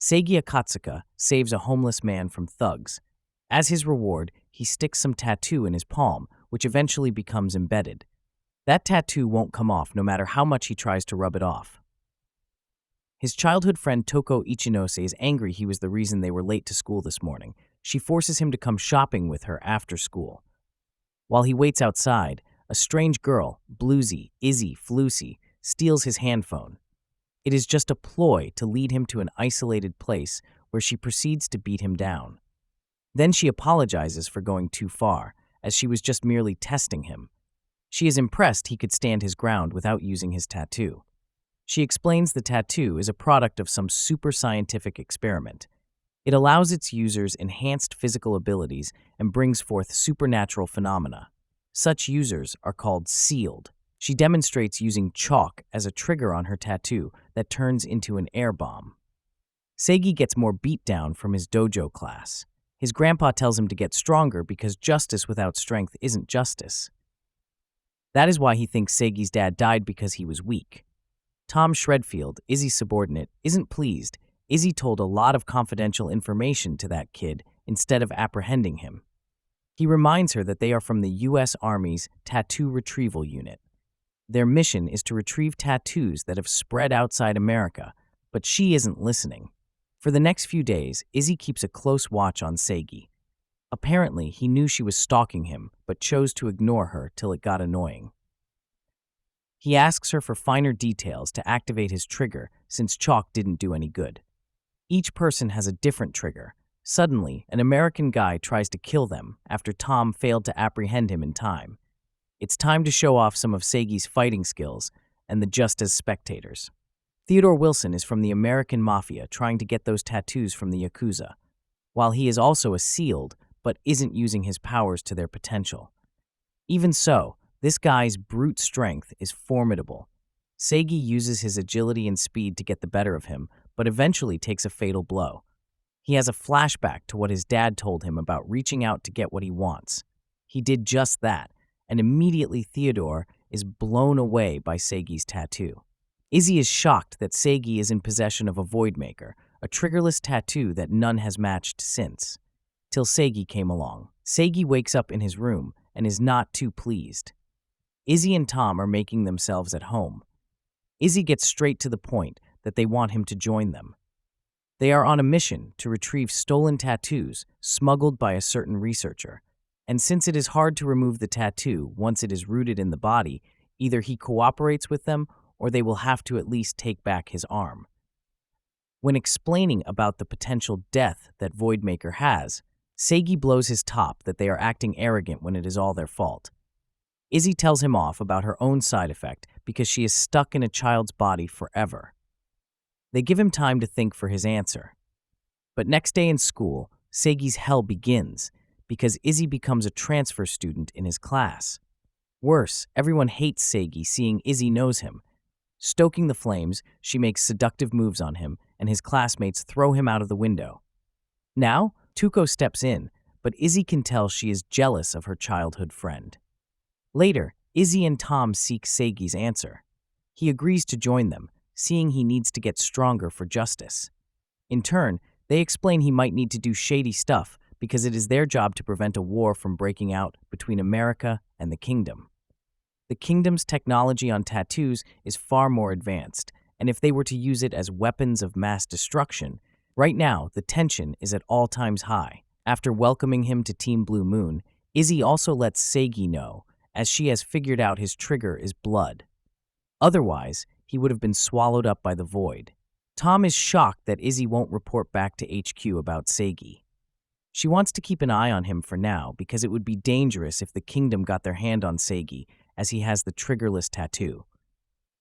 Seigi Akatsuka saves a homeless man from thugs. As his reward, he sticks some tattoo in his palm, which eventually becomes embedded. That tattoo won't come off no matter how much he tries to rub it off. His childhood friend Toko Ichinose is angry he was the reason they were late to school this morning. She forces him to come shopping with her after school. While he waits outside, a strange girl, Bluesy, Izzy, Flusy, steals his handphone. It is just a ploy to lead him to an isolated place where she proceeds to beat him down. Then she apologizes for going too far, as she was just merely testing him. She is impressed he could stand his ground without using his tattoo. She explains the tattoo is a product of some super scientific experiment. It allows its users enhanced physical abilities and brings forth supernatural phenomena. Such users are called sealed. She demonstrates using chalk as a trigger on her tattoo that turns into an air bomb. Seigi gets more beatdown from his dojo class. His grandpa tells him to get stronger because justice without strength isn't justice. That is why he thinks Seigi's dad died because he was weak. Tom Shredfield, Izzy's subordinate, isn't pleased. Izzy told a lot of confidential information to that kid instead of apprehending him. He reminds her that they are from the U.S. Army's Tattoo Retrieval Unit. Their mission is to retrieve tattoos that have spread outside America, but she isn't listening. For the next few days, Izzy keeps a close watch on Seigi. Apparently, he knew she was stalking him, but chose to ignore her till it got annoying. He asks her for finer details to activate his trigger, since chalk didn't do any good. Each person has a different trigger. Suddenly, an American guy tries to kill them after Tom failed to apprehend him in time. It's time to show off some of Seigi's fighting skills, and the just as spectators. Theodore Wilson is from the American Mafia trying to get those tattoos from the Yakuza, while he is also a sealed, but isn't using his powers to their potential. Even so, this guy's brute strength is formidable. Seigi uses his agility and speed to get the better of him, but eventually takes a fatal blow. He has a flashback to what his dad told him about reaching out to get what he wants. He did just that, and immediately Theodore is blown away by Seigi's tattoo. Izzy is shocked that Seigi is in possession of a Voidmaker, a triggerless tattoo that none has matched since. Till Seigi came along. Seigi wakes up in his room and is not too pleased. Izzy and Tom are making themselves at home. Izzy gets straight to the point that they want him to join them. They are on a mission to retrieve stolen tattoos smuggled by a certain researcher. And since it is hard to remove the tattoo once it is rooted in the body, either he cooperates with them or they will have to at least take back his arm. When explaining about the potential death that Voidmaker has, Seigi blows his top that they are acting arrogant when it is all their fault. Izzy tells him off about her own side effect because she is stuck in a child's body forever. They give him time to think for his answer. But next day in school, Seigi's hell begins because Izzy becomes a transfer student in his class. Worse, everyone hates Seigi seeing Izzy knows him. Stoking the flames, she makes seductive moves on him, and his classmates throw him out of the window. Now, Tuko steps in, but Izzy can tell she is jealous of her childhood friend. Later, Izzy and Tom seek Seigi's answer. He agrees to join them, seeing he needs to get stronger for justice. In turn, they explain he might need to do shady stuff because it is their job to prevent a war from breaking out between America and the Kingdom. The Kingdom's technology on tattoos is far more advanced, and if they were to use it as weapons of mass destruction, right now the tension is at all times high. After welcoming him to Team Blue Moon, Izzy also lets Seigi know, as she has figured out his trigger is blood. Otherwise, he would have been swallowed up by the void. Tom is shocked that Izzy won't report back to HQ about Seigi. She wants to keep an eye on him for now because it would be dangerous if the Kingdom got their hand on Seigi, as he has the triggerless tattoo.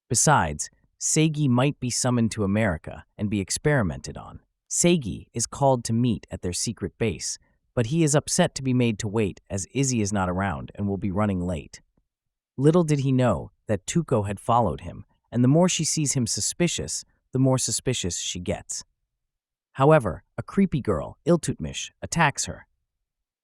Besides, Seigi might be summoned to America and be experimented on. Seigi is called to meet at their secret base, but he is upset to be made to wait as Izzy is not around and will be running late. Little did he know that Tuko had followed him, and the more she sees him suspicious, the more suspicious she gets. However, a creepy girl, Iltutmish, attacks her.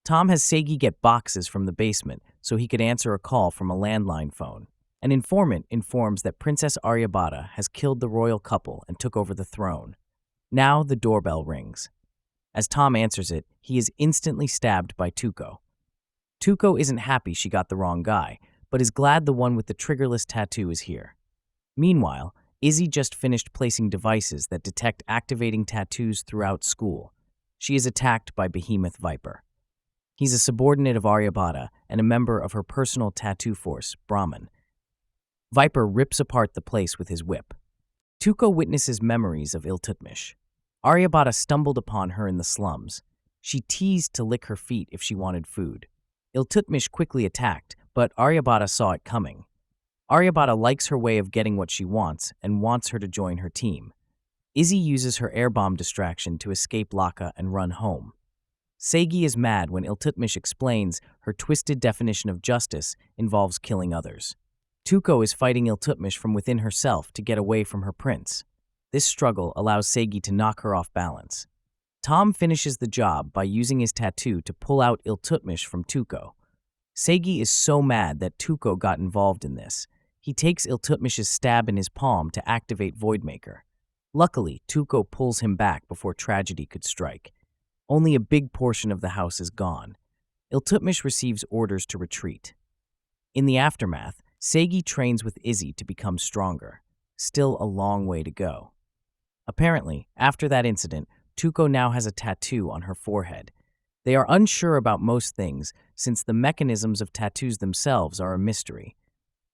Tom has Seigi get boxes from the basement so he could answer a call from a landline phone. An informant informs that Princess Aryabhata has killed the royal couple and took over the throne. Now the doorbell rings. As Tom answers it, he is instantly stabbed by Tuco. Tuco isn't happy she got the wrong guy, but is glad the one with the triggerless tattoo is here. Meanwhile, Izzy just finished placing devices that detect activating tattoos throughout school. She is attacked by Behemoth Viper. He's a subordinate of Aryabhata and a member of her personal tattoo force, Brahman. Viper rips apart the place with his whip. Tuco witnesses memories of Iltutmish. Aryabhata stumbled upon her in the slums. She teased to lick her feet if she wanted food. Iltutmish quickly attacked, but Aryabhata saw it coming. Aryabhata likes her way of getting what she wants and wants her to join her team. Izzy uses her air bomb distraction to escape Laka and run home. Segi is mad when Iltutmish explains her twisted definition of justice involves killing others. Tuco is fighting Iltutmish from within herself to get away from her prince. This struggle allows Segi to knock her off balance. Tom finishes the job by using his tattoo to pull out Iltutmish from Tuco. Segi is so mad that Tuco got involved in this. He takes Iltutmish's stab in his palm to activate Voidmaker. Luckily, Tuco pulls him back before tragedy could strike. Only a big portion of the house is gone. Iltutmish receives orders to retreat. In the aftermath, Segi trains with Izzy to become stronger. Still a long way to go. Apparently, after that incident, Tuco now has a tattoo on her forehead. They are unsure about most things, since the mechanisms of tattoos themselves are a mystery.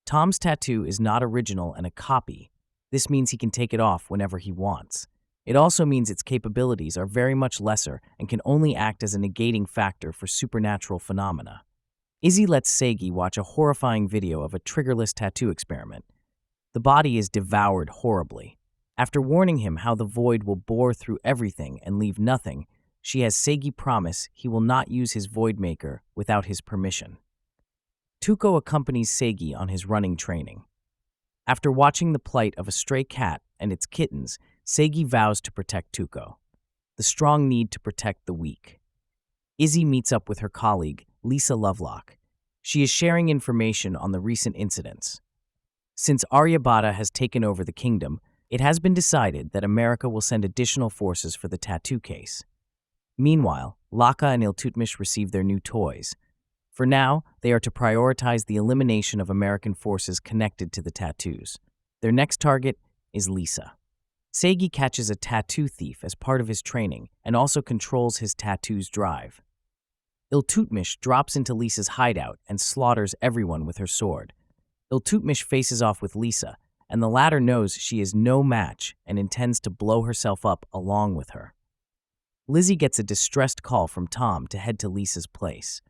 Tom's tattoo is not original and a copy. This means he can take it off whenever he wants. It also means its capabilities are very much lesser and can only act as a negating factor for supernatural phenomena. Izzy lets Segi watch a horrifying video of a triggerless tattoo experiment. The body is devoured horribly. After warning him how the void will bore through everything and leave nothing, she has Segi promise he will not use his Voidmaker without his permission. Tuco accompanies Segi on his running training. After watching the plight of a stray cat and its kittens, Segi vows to protect Tuco. The strong need to protect the weak. Izzy meets up with her colleague, Lisa Lovelock. She is sharing information on the recent incidents. Since Aryabhata has taken over the kingdom, it has been decided that America will send additional forces for the tattoo case. Meanwhile, Laka and Iltutmish receive their new toys. For now, they are to prioritize the elimination of American forces connected to the tattoos. Their next target is Lisa. Segi catches a tattoo thief as part of his training and also controls his tattoo's drive. Iltutmish drops into Lisa's hideout and slaughters everyone with her sword. Iltutmish faces off with Lisa, and the latter knows she is no match and intends to blow herself up along with her. Lizzie gets a distressed call from Tom to head to Lisa's place.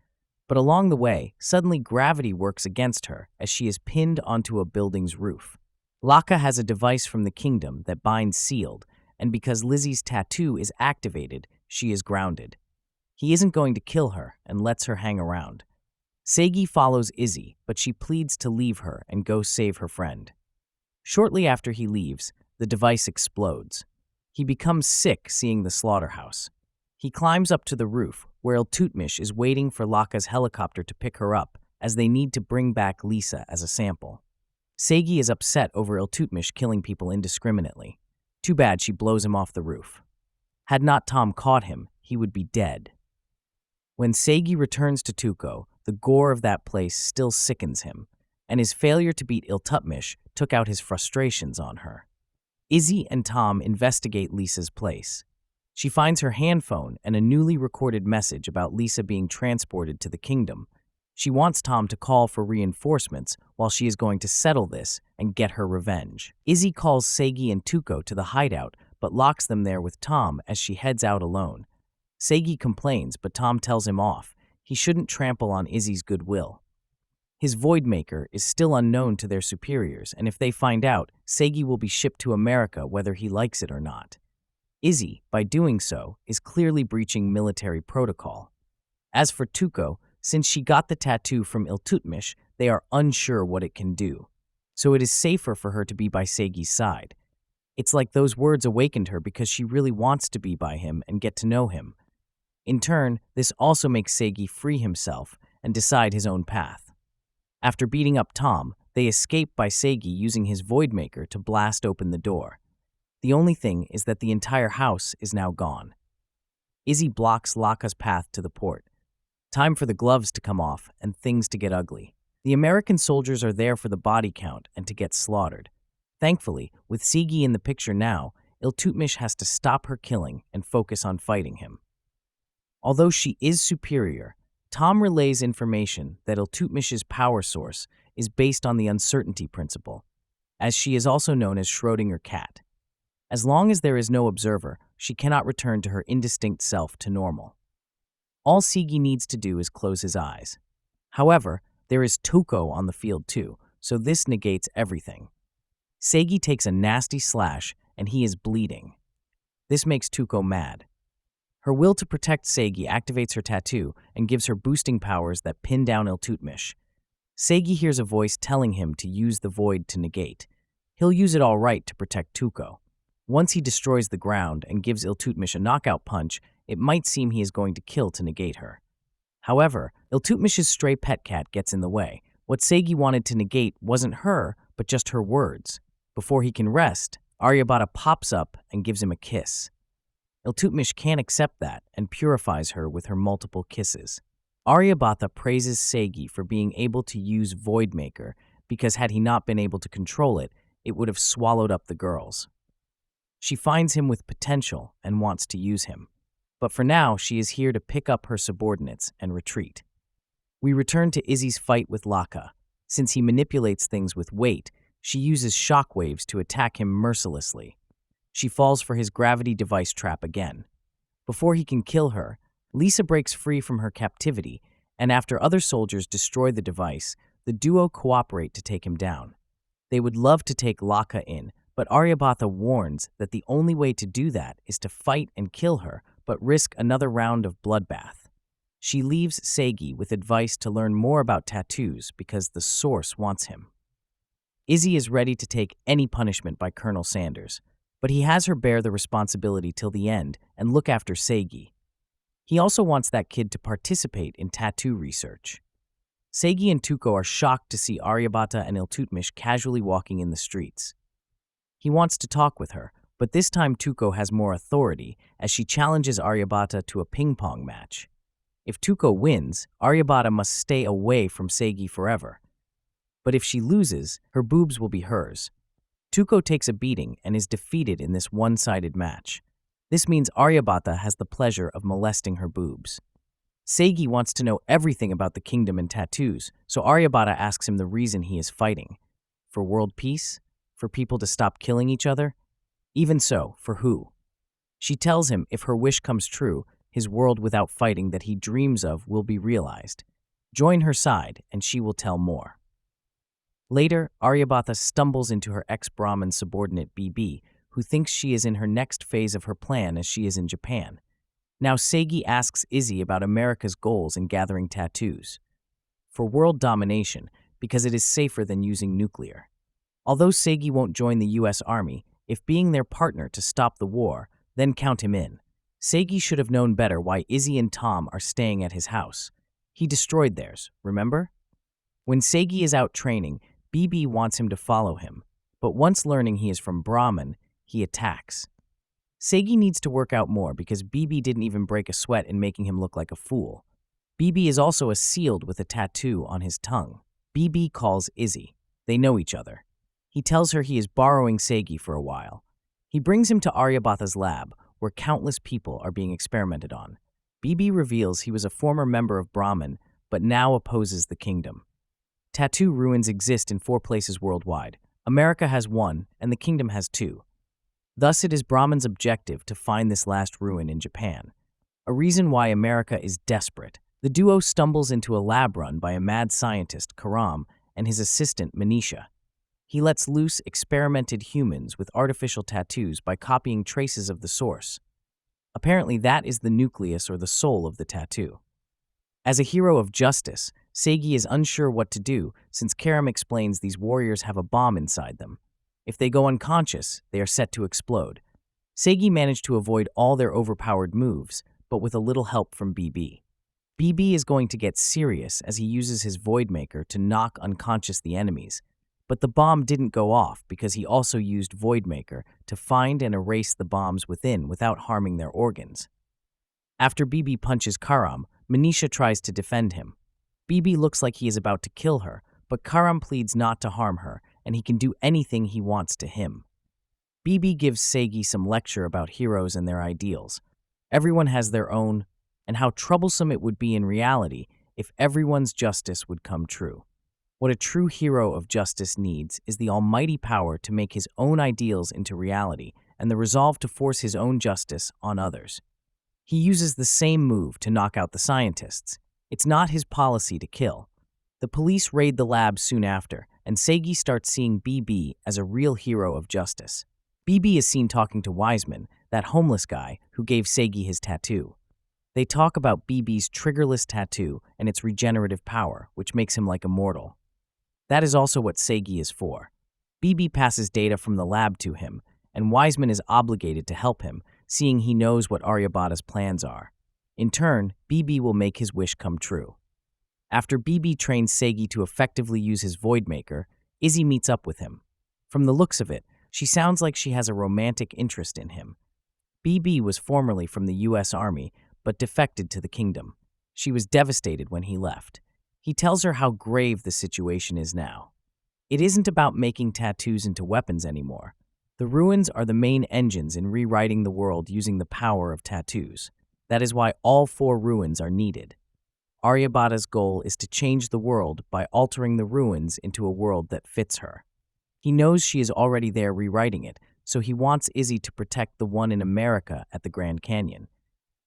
But along the way, suddenly gravity works against her as she is pinned onto a building's roof. Laka has a device from the kingdom that binds sealed, and because Lizzie's tattoo is activated, she is grounded. He isn't going to kill her and lets her hang around. Segi follows Izzy, but she pleads to leave her and go save her friend. Shortly after he leaves, the device explodes. He becomes sick seeing the slaughterhouse. He climbs up to the roof, where Iltutmish is waiting for Laka's helicopter to pick her up, as they need to bring back Lisa as a sample. Segi is upset over Iltutmish killing people indiscriminately. Too bad she blows him off the roof. Had not Tom caught him, he would be dead. When Segi returns to Tuco, the gore of that place still sickens him, and his failure to beat Iltutmish took out his frustrations on her. Izzy and Tom investigate Lisa's place. She finds her handphone and a newly recorded message about Lisa being transported to the kingdom. She wants Tom to call for reinforcements while she is going to settle this and get her revenge. Izzy calls Segi and Tuco to the hideout, but locks them there with Tom as she heads out alone. Segi complains, but Tom tells him off. He shouldn't trample on Izzy's goodwill. His Voidmaker is still unknown to their superiors, and if they find out, Segi will be shipped to America whether he likes it or not. Izzy, by doing so, is clearly breaching military protocol. As for Tuco, since she got the tattoo from Iltutmish, they are unsure what it can do. So it is safer for her to be by Segi's side. It's like those words awakened her because she really wants to be by him and get to know him. In turn, this also makes Segi free himself and decide his own path. After beating up Tom, they escape by Segi using his Voidmaker to blast open the door. The only thing is that the entire house is now gone. Izzy blocks Laka's path to the port. Time for the gloves to come off and things to get ugly. The American soldiers are there for the body count and to get slaughtered. Thankfully, with Sigi in the picture now, Iltutmish has to stop her killing and focus on fighting him. Although she is superior, Tom relays information that Iltutmish's power source is based on the uncertainty principle, as she is also known as Schrödinger cat. As long as there is no observer, she cannot return to her indistinct self to normal. All Sigi needs to do is close his eyes. However, there is Tuco on the field too, so this negates everything. Segi takes a nasty slash and he is bleeding. This makes Tuco mad. Her will to protect Segi activates her tattoo and gives her boosting powers that pin down Iltutmish. Segi hears a voice telling him to use the void to negate. He'll use it all right to protect Tuco. Once he destroys the ground and gives Iltutmish a knockout punch, it might seem he is going to kill to negate her. However, Iltutmish's stray pet cat gets in the way. What Segi wanted to negate wasn't her, but just her words. Before he can rest, Aryabhata pops up and gives him a kiss. Iltutmish can't accept that and purifies her with her multiple kisses. Aryabhata praises Segi for being able to use Voidmaker because had he not been able to control it, it would have swallowed up the girls. She finds him with potential and wants to use him. But for now, she is here to pick up her subordinates and retreat. We return to Izzy's fight with Laka. Since he manipulates things with weight, she uses shockwaves to attack him mercilessly. She falls for his gravity device trap again. Before he can kill her, Lisa breaks free from her captivity, and after other soldiers destroy the device, the duo cooperate to take him down. They would love to take Laka in, but Aryabhata warns that the only way to do that is to fight and kill her, but risk another round of bloodbath. She leaves Segi with advice to learn more about tattoos because the source wants him. Izzy is ready to take any punishment by Colonel Sanders, but he has her bear the responsibility till the end and look after Segi. He also wants that kid to participate in tattoo research. Segi and Tuco are shocked to see Aryabhata and Iltutmish casually walking in the streets. He wants to talk with her, but this time Tuco has more authority as she challenges Aryabhata to a ping-pong match. If Tuco wins, Aryabhata must stay away from Segi forever. But if she loses, her boobs will be hers. Tuco takes a beating and is defeated in this one-sided match. This means Aryabhata has the pleasure of molesting her boobs. Segi wants to know everything about the kingdom and tattoos, so Aryabhata asks him the reason he is fighting. For world peace? For people to stop killing each other? Even so, for who? She tells him if her wish comes true, his world without fighting that he dreams of will be realized. Join her side, and she will tell more. Later, Aryabhata stumbles into her ex-Brahmin subordinate BB, who thinks she is in her next phase of her plan as she is in Japan. Now Segi asks Izzy about America's goals in gathering tattoos. For world domination, because it is safer than using nuclear. Although Segi won't join the US Army, if being their partner to stop the war, then count him in. Segi should have known better why Izzy and Tom are staying at his house. He destroyed theirs, remember? When Segi is out training, BB wants him to follow him, but once learning he is from Brahmin, he attacks. Segi needs to work out more because BB didn't even break a sweat in making him look like a fool. BB is also a sealed with a tattoo on his tongue. BB calls Izzy. They know each other. He tells her he is borrowing Segi for a while. He brings him to Aryabhata's lab, where countless people are being experimented on. BB reveals he was a former member of Brahmin, but now opposes the kingdom. Tattoo ruins exist in 4 places worldwide. America has 1, and the kingdom has 2. Thus, it is Brahmin's objective to find this last ruin in Japan. A reason why America is desperate. The duo stumbles into a lab run by a mad scientist, Karam, and his assistant, Manisha. He lets loose experimented humans with artificial tattoos by copying traces of the source. Apparently, that is the nucleus or the soul of the tattoo. As a hero of justice, Segi is unsure what to do since Karam explains these warriors have a bomb inside them. If they go unconscious, they are set to explode. Segi managed to avoid all their overpowered moves, but with a little help from BB. BB is going to get serious as he uses his Voidmaker to knock unconscious the enemies, But the bomb didn't go off because he also used Voidmaker to find and erase the bombs within without harming their organs. After BB punches Karam, Manisha tries to defend him. BB looks like he is about to kill her, but Karam pleads not to harm her, and he can do anything he wants to him. BB gives Segi some lecture about heroes and their ideals. Everyone has their own, and how troublesome it would be in reality if everyone's justice would come true. What a true hero of justice needs is the almighty power to make his own ideals into reality and the resolve to force his own justice on others. He uses the same move to knock out the scientists. It's not his policy to kill. The police raid the lab soon after, and Segi starts seeing BB as a real hero of justice. BB is seen talking to Wiseman, that homeless guy who gave Segi his tattoo. They talk about BB's triggerless tattoo and its regenerative power, which makes him like immortal. That is also what Segi is for. BB passes data from the lab to him, and Wiseman is obligated to help him, seeing he knows what Aryabhata's plans are. In turn, BB will make his wish come true. After BB trains Segi to effectively use his Voidmaker, Izzy meets up with him. From the looks of it, she sounds like she has a romantic interest in him. BB was formerly from the U.S. Army, but defected to the kingdom. She was devastated when he left. He tells her how grave the situation is now. It isn't about making tattoos into weapons anymore. The ruins are the main engines in rewriting the world using the power of tattoos. That is why all 4 ruins are needed. Aryabhata's goal is to change the world by altering the ruins into a world that fits her. He knows she is already there rewriting it, so he wants Izzy to protect the one in America at the Grand Canyon.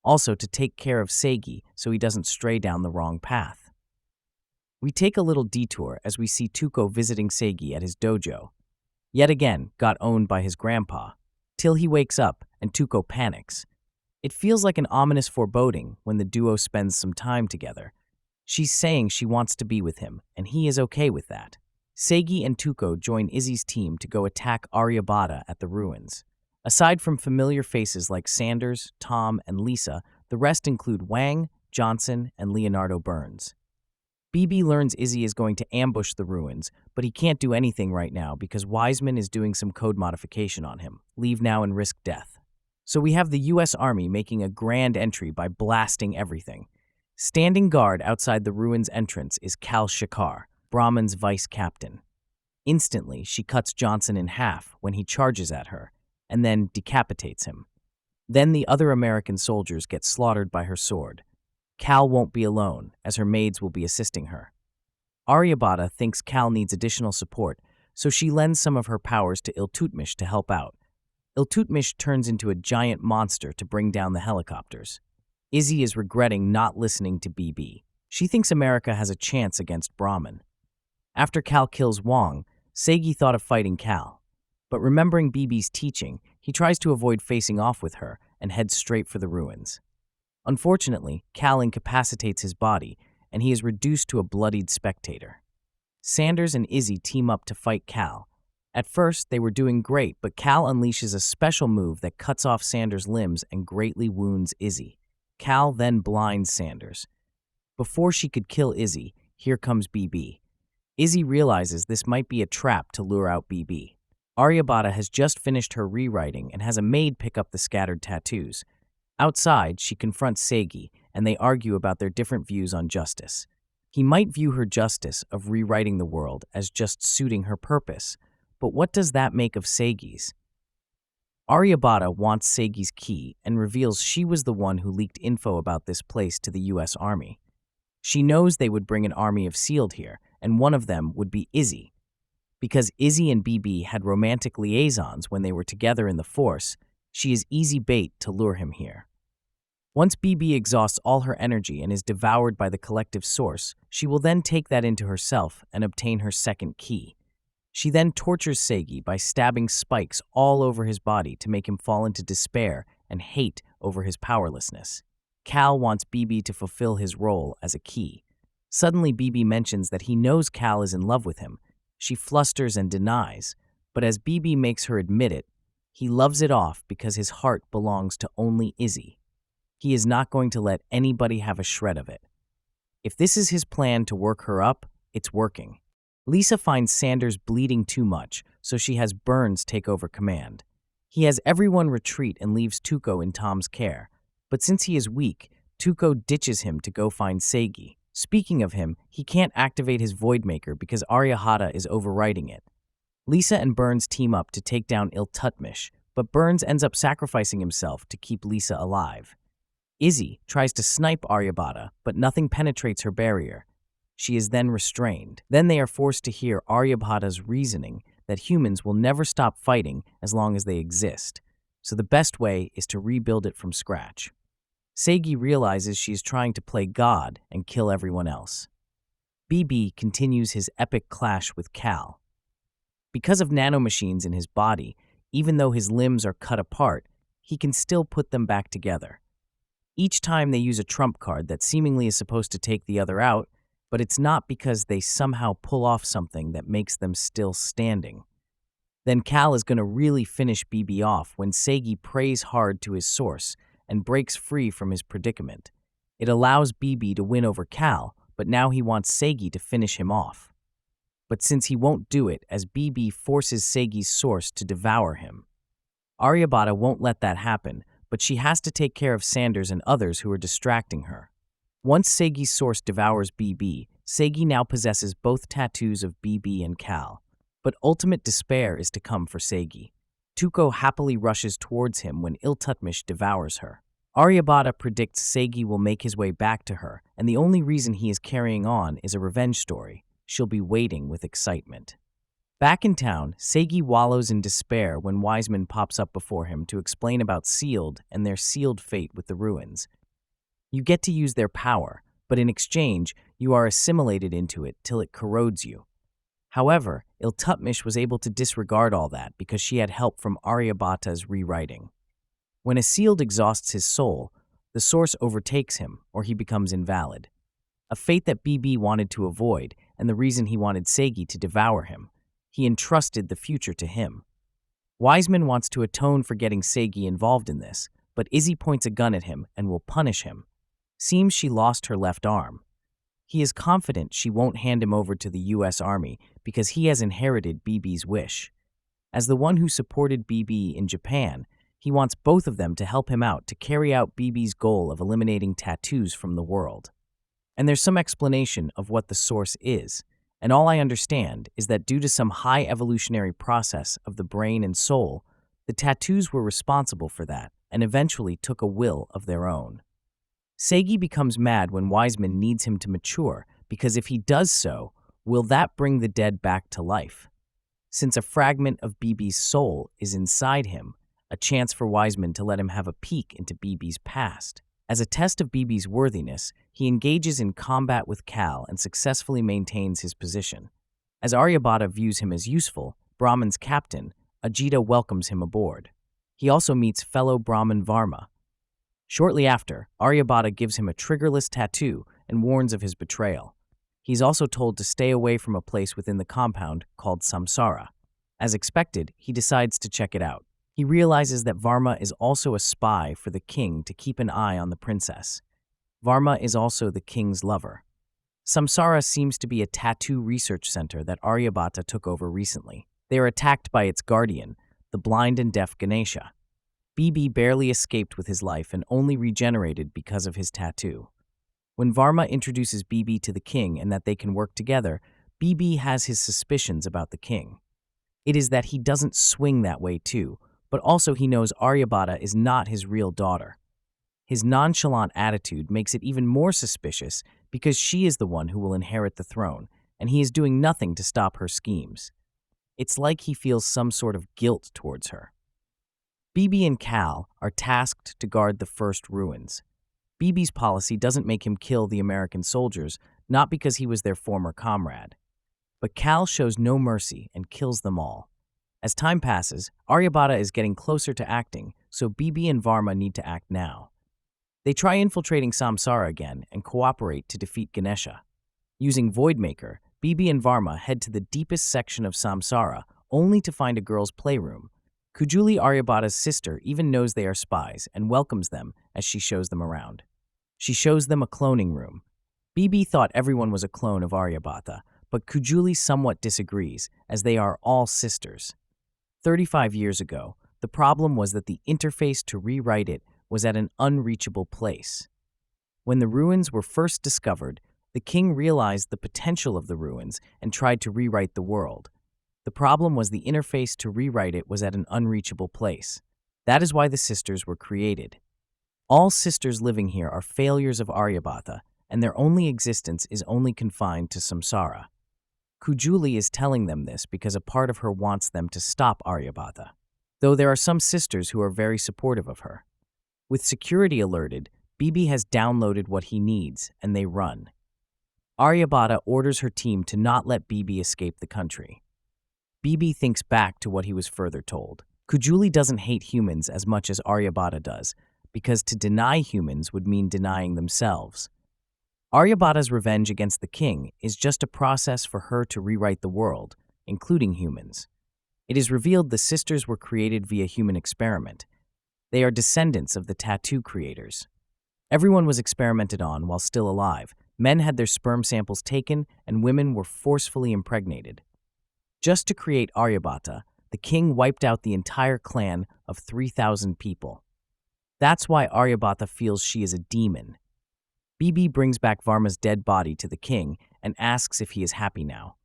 Also to take care of Segi so he doesn't stray down the wrong path. We take a little detour as we see Tuco visiting Segi at his dojo. Yet again, got owned by his grandpa, till he wakes up and Tuco panics. It feels like an ominous foreboding when the duo spends some time together. She's saying she wants to be with him, and he is okay with that. Segi and Tuco join Izzy's team to go attack Aryabhata at the ruins. Aside from familiar faces like Sanders, Tom, and Lisa, the rest include Wang, Johnson, and Leonardo Burns. BB learns Izzy is going to ambush the ruins, but he can't do anything right now because Wiseman is doing some code modification on him. Leave now and risk death. So we have the U.S. Army making a grand entry by blasting everything. Standing guard outside the ruins entrance is Kal Shakar, Brahman's vice captain. Instantly, she cuts Johnson in half when he charges at her, and then decapitates him. Then the other American soldiers get slaughtered by her sword. Kal won't be alone, as her maids will be assisting her. Aryabhata thinks Kal needs additional support, so she lends some of her powers to Iltutmish to help out. Iltutmish turns into a giant monster to bring down the helicopters. Izzy is regretting not listening to BB. She thinks America has a chance against Brahman. After Kal kills Wong, Segi thought of fighting Kal. But remembering BB's teaching, he tries to avoid facing off with her and heads straight for the ruins. Unfortunately, Kal incapacitates his body, and he is reduced to a bloodied spectator. Sanders and Izzy team up to fight Kal. At first, they were doing great, but Kal unleashes a special move that cuts off Sanders' limbs and greatly wounds Izzy. Kal then blinds Sanders. Before she could kill Izzy, here comes BB. Izzy realizes this might be a trap to lure out BB. Aryabhata has just finished her rewriting and has a maid pick up the scattered tattoos. Outside, she confronts Segi, and they argue about their different views on justice. He might view her justice of rewriting the world as just suiting her purpose, but what does that make of Segi's? Aryabhata wants Segi's key and reveals she was the one who leaked info about this place to the U.S. Army. She knows they would bring an army of sealed here, and one of them would be Izzy. Because Izzy and BB had romantic liaisons when they were together in the Force, she is easy bait to lure him here. Once BB exhausts all her energy and is devoured by the collective source, she will then take that into herself and obtain her second key. She then tortures Segi by stabbing spikes all over his body to make him fall into despair and hate over his powerlessness. Kal wants BB to fulfill his role as a key. Suddenly, BB mentions that he knows Kal is in love with him. She flusters and denies, but as BB makes her admit it, he loves it off because his heart belongs to only Izzy. He is not going to let anybody have a shred of it. If this is his plan to work her up, it's working. Lisa finds Sanders bleeding too much, so she has Burns take over command. He has everyone retreat and leaves Tuco in Tom's care. But since he is weak, Tuco ditches him to go find Seigi. Speaking of him, he can't activate his Voidmaker because Aryabhata is overriding it. Lisa and Burns team up to take down Iltutmish, but Burns ends up sacrificing himself to keep Lisa alive. Izzy tries to snipe Aryabhata, but nothing penetrates her barrier. She is then restrained. Then they are forced to hear Aryabhata's reasoning that humans will never stop fighting as long as they exist, so the best way is to rebuild it from scratch. Seigi realizes she is trying to play God and kill everyone else. BB continues his epic clash with Cal. Because of nanomachines in his body, even though his limbs are cut apart, he can still put them back together. Each time they use a trump card that seemingly is supposed to take the other out, but it's not because they somehow pull off something that makes them still standing. Then Cal is going to really finish BB off when Seigi prays hard to his source and breaks free from his predicament. It allows BB to win over Cal, but now he wants Seigi to finish him off. But since he won't do it, as BB forces Seigi's source to devour him. Aryabhata won't let that happen, but she has to take care of Sanders and others who are distracting her. Once Seigi's source devours BB, Seigi now possesses both tattoos of BB and Cal. But ultimate despair is to come for Seigi. Tuco happily rushes towards him when Iltutmish devours her. Aryabhata predicts Seigi will make his way back to her, and the only reason he is carrying on is a revenge story. She'll be waiting with excitement. Back in town, Seigi wallows in despair when Wiseman pops up before him to explain about Sealed and their sealed fate with the ruins. You get to use their power, but in exchange, you are assimilated into it till it corrodes you. However, Iltutmish was able to disregard all that because she had help from Aryabhata's rewriting. When a sealed exhausts his soul, the source overtakes him, or he becomes invalid. A fate that BB wanted to avoid, and the reason he wanted Seigi to devour him. He entrusted the future to him. Wiseman wants to atone for getting Seigi involved in this, but Izzy points a gun at him and will punish him. Seems she lost her left arm. He is confident she won't hand him over to the U.S. Army because he has inherited BB's wish. As the one who supported BB in Japan, he wants both of them to help him out to carry out BB's goal of eliminating tattoos from the world. And there's some explanation of what the source is, and all I understand is that due to some high evolutionary process of the brain and soul, the tattoos were responsible for that and eventually took a will of their own. Seigi becomes mad when Wiseman needs him to mature because if he does so, will that bring the dead back to life? Since a fragment of BB's soul is inside him, a chance for Wiseman to let him have a peek into BB's past. As a test of BB's worthiness, he engages in combat with Cal and successfully maintains his position. As Aryabhata views him as useful, Brahman's captain, Ajita welcomes him aboard. He also meets fellow Brahman Varma. Shortly after, Aryabhata gives him a triggerless tattoo and warns of his betrayal. He's also told to stay away from a place within the compound called Samsara. As expected, he decides to check it out. He realizes that Varma is also a spy for the king to keep an eye on the princess. Varma is also the king's lover. Samsara seems to be a tattoo research center that Aryabhata took over recently. They are attacked by its guardian, the blind and deaf Ganesha. BB barely escaped with his life and only regenerated because of his tattoo. When Varma introduces BB to the king and that they can work together, BB has his suspicions about the king. It is that he doesn't swing that way too, but also he knows Aryabhata is not his real daughter. His nonchalant attitude makes it even more suspicious because she is the one who will inherit the throne, and he is doing nothing to stop her schemes. It's like he feels some sort of guilt towards her. BB and Cal are tasked to guard the first ruins. BB's policy doesn't make him kill the American soldiers, not because he was their former comrade. But Cal shows no mercy and kills them all. As time passes, Aryabhata is getting closer to acting, so BB and Varma need to act now. They try infiltrating Samsara again and cooperate to defeat Ganesha. Using Voidmaker, BB and Varma head to the deepest section of Samsara, only to find a girl's playroom. Kujuli, Aryabhata's sister, even knows they are spies and welcomes them as she shows them around. She shows them a cloning room. BB thought everyone was a clone of Aryabhata, but Kujuli somewhat disagrees, as they are all sisters. 35 years ago, the problem was that the interface to rewrite it was at an unreachable place. When the ruins were first discovered, the king realized the potential of the ruins and tried to rewrite the world. The problem was the interface to rewrite it was at an unreachable place. That is why the sisters were created. All sisters living here are failures of Aryabhata, and their only existence is only confined to samsara. Kujuli is telling them this because a part of her wants them to stop Aryabhata, though there are some sisters who are very supportive of her. With security alerted, Bibi has downloaded what he needs, and they run. Aryabhata orders her team to not let Bibi escape the country. Bibi thinks back to what he was further told. Kujuli doesn't hate humans as much as Aryabhata does, because to deny humans would mean denying themselves. Aryabhata's revenge against the king is just a process for her to rewrite the world, including humans. It is revealed the sisters were created via human experiment. They are descendants of the tattoo creators. Everyone was experimented on while still alive. Men had their sperm samples taken, and women were forcefully impregnated. Just to create Aryabhata, the king wiped out the entire clan of 3,000 people. That's why Aryabhata feels she is a demon. Bibi brings back Varma's dead body to the king and asks if he is happy now.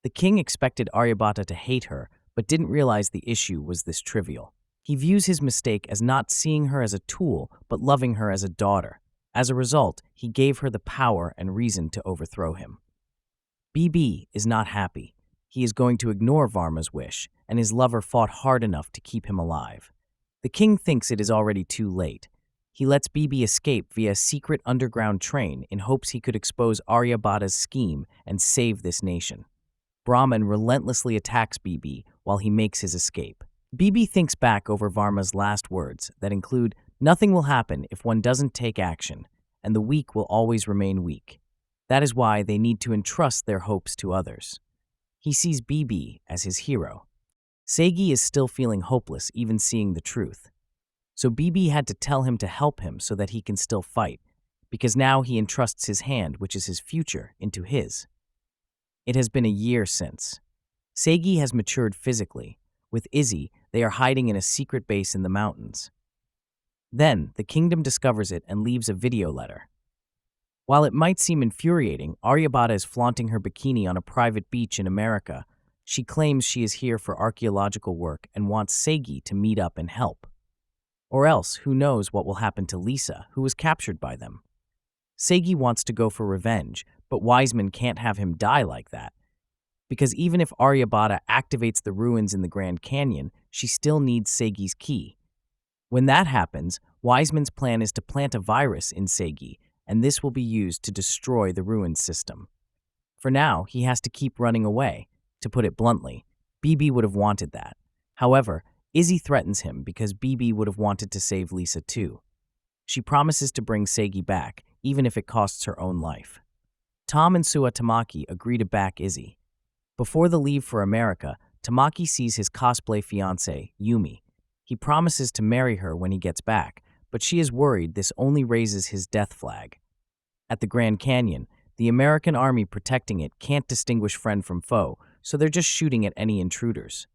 The king expected Aryabhata to hate her, but didn't realize the issue was this trivial. He views his mistake as not seeing her as a tool, but loving her as a daughter. As a result, he gave her the power and reason to overthrow him. Bibi is not happy. He is going to ignore Varma's wish, and his lover fought hard enough to keep him alive. The king thinks it is already too late. He lets Bibi escape via a secret underground train in hopes he could expose Aryabhata's scheme and save this nation. Brahman relentlessly attacks Bibi while he makes his escape. Bibi thinks back over Varma's last words that include, "Nothing will happen if one doesn't take action, and the weak will always remain weak." That is why they need to entrust their hopes to others. He sees Bibi as his hero. Segi is still feeling hopeless, even seeing the truth. So Bibi had to tell him to help him so that he can still fight, because now he entrusts his hand, which is his future, into his. It has been a year since. Segi has matured physically. With Izzy, they are hiding in a secret base in the mountains. Then, the kingdom discovers it and leaves a video letter. While it might seem infuriating, Aryabhata is flaunting her bikini on a private beach in America. She claims she is here for archaeological work and wants Segi to meet up and help. Or else, who knows what will happen to Lisa, who was captured by them. Segi wants to go for revenge, but Wiseman can't have him die like that. Because even if Aryabhata activates the ruins in the Grand Canyon, she still needs Segi's key. When that happens, Wiseman's plan is to plant a virus in Segi, and this will be used to destroy the ruins system. For now, he has to keep running away. To put it bluntly, Bibi would have wanted that. However, Izzy threatens him because Bibi would have wanted to save Lisa too. She promises to bring Segi back, even if it costs her own life. Tom and Sua Tamaki agree to back Izzy. Before the leave for America, Tamaki sees his cosplay fiancée, Yumi. He promises to marry her when he gets back, but she is worried this only raises his death flag. At the Grand Canyon, the American army protecting it can't distinguish friend from foe, so they're just shooting at any intruders.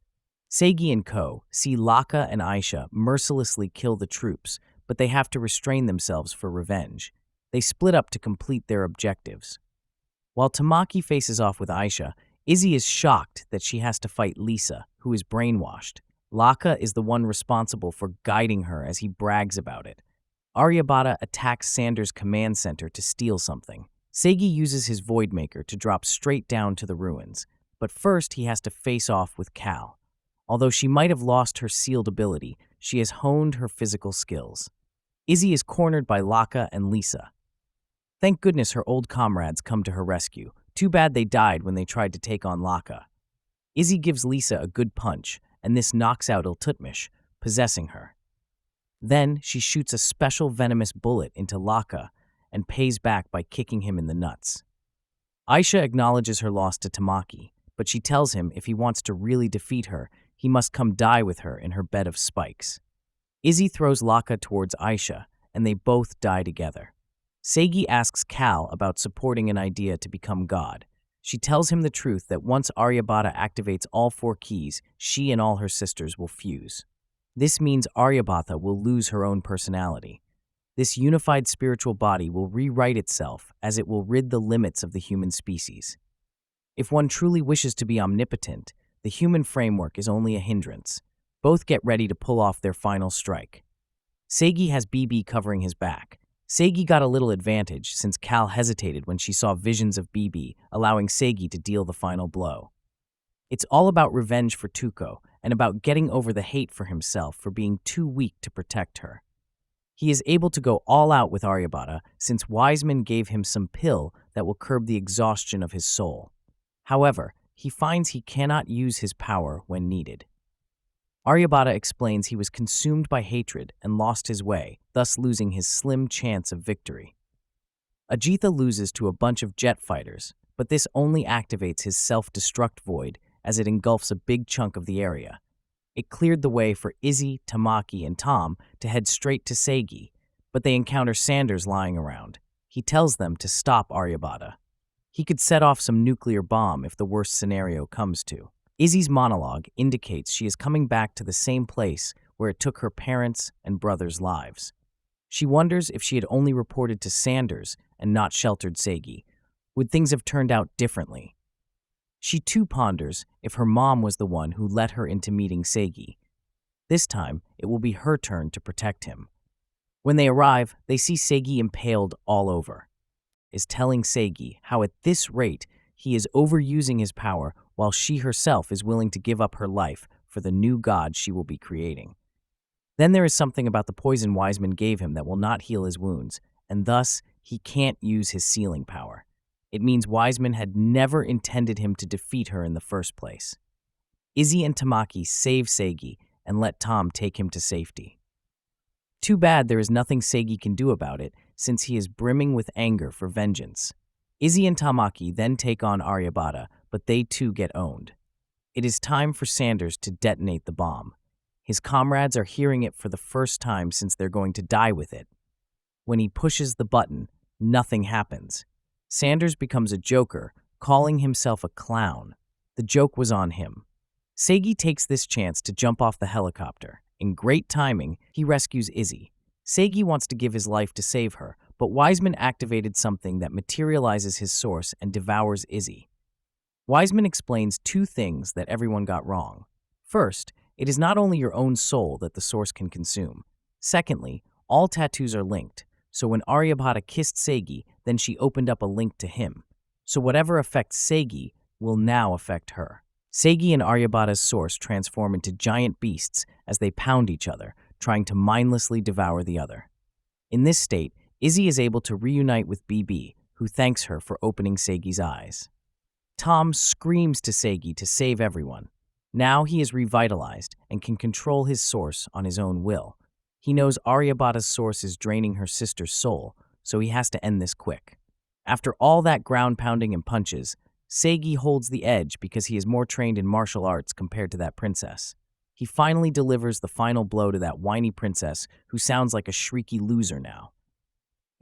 Segi and Ko see Laka and Aisha mercilessly kill the troops, but they have to restrain themselves for revenge. They split up to complete their objectives. While Tamaki faces off with Aisha, Izzy is shocked that she has to fight Lisa, who is brainwashed. Laka is the one responsible for guiding her as he brags about it. Aryabhata attacks Sanders' command center to steal something. Segi uses his Voidmaker to drop straight down to the ruins, but first he has to face off with Cal. Although she might have lost her sealed ability, she has honed her physical skills. Izzy is cornered by Laka and Lisa. Thank goodness her old comrades come to her rescue. Too bad they died when they tried to take on Laka. Izzy gives Lisa a good punch, and this knocks out Iltutmish, possessing her. Then she shoots a special venomous bullet into Laka and pays back by kicking him in the nuts. Aisha acknowledges her loss to Tamaki, but she tells him if he wants to really defeat her, he must come die with her in her bed of spikes. Izzy throws Laka towards Aisha, and they both die together. Segi asks Cal about supporting an idea to become God. She tells him the truth that once Aryabhata activates all 4 keys, she and all her sisters will fuse. This means Aryabhata will lose her own personality. This unified spiritual body will rewrite itself as it will rid the limits of the human species. If one truly wishes to be omnipotent, the human framework is only a hindrance. Both get ready to pull off their final strike. Seigi has BB covering his back. Seigi got a little advantage since Cal hesitated when she saw visions of BB, allowing Seigi to deal the final blow. It's all about revenge for Tuko and about getting over the hate for himself for being too weak to protect her. He is able to go all out with Aryabhata since Wiseman gave him some pill that will curb the exhaustion of his soul. However, he finds he cannot use his power when needed. Aryabhata explains he was consumed by hatred and lost his way, thus losing his slim chance of victory. Ajitha loses to a bunch of jet fighters, but this only activates his self-destruct void as it engulfs a big chunk of the area. It cleared the way for Izzy, Tamaki, and Tom to head straight to Seigi, but they encounter Sanders lying around. He tells them to stop Aryabhata. He could set off some nuclear bomb if the worst scenario comes to. Izzy's monologue indicates she is coming back to the same place where it took her parents' and brothers' lives. She wonders if she had only reported to Sanders and not sheltered Seigi, would things have turned out differently? She too ponders if her mom was the one who let her into meeting Seigi. This time, it will be her turn to protect him. When they arrive, they see Seigi impaled all over. Is telling Seigi how at this rate he is overusing his power while she herself is willing to give up her life for the new god she will be creating. Then there is something about the poison Wiseman gave him that will not heal his wounds, and thus he can't use his sealing power. It means Wiseman had never intended him to defeat her in the first place. Izzy and Tamaki save Seigi and let Tom take him to safety. Too bad there is nothing Seigi can do about it, since he is brimming with anger for vengeance. Izzy and Tamaki then take on Aryabhata, but they too get owned. It is time for Sanders to detonate the bomb. His comrades are hearing it for the first time since they're going to die with it. When he pushes the button, nothing happens. Sanders becomes a joker, calling himself a clown. The joke was on him. Seigi takes this chance to jump off the helicopter. In great timing, he rescues Izzy. Seigi wants to give his life to save her, but Wiseman activated something that materializes his source and devours Izzy. Wiseman explains 2 things that everyone got wrong. First, it is not only your own soul that the source can consume. Secondly, all tattoos are linked, so when Aryabhata kissed Seigi, then she opened up a link to him. So whatever affects Seigi will now affect her. Seigi and Aryabhata's source transform into giant beasts as they pound each other, trying to mindlessly devour the other. In this state, Izzy is able to reunite with BB, who thanks her for opening Seigi's eyes. Tom screams to Seigi to save everyone. Now he is revitalized and can control his source on his own will. He knows Aryabhata's source is draining her sister's soul, so he has to end this quick. After all that ground pounding and punches, Seigi holds the edge because he is more trained in martial arts compared to that princess. He finally delivers the final blow to that whiny princess who sounds like a shrieky loser now.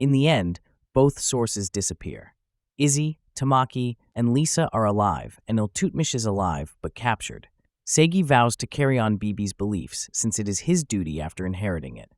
In the end, both sources disappear. Izzy, Tamaki, and Lisa are alive, and Iltutmish is alive but captured. Seigi vows to carry on BB's beliefs since it is his duty after inheriting it.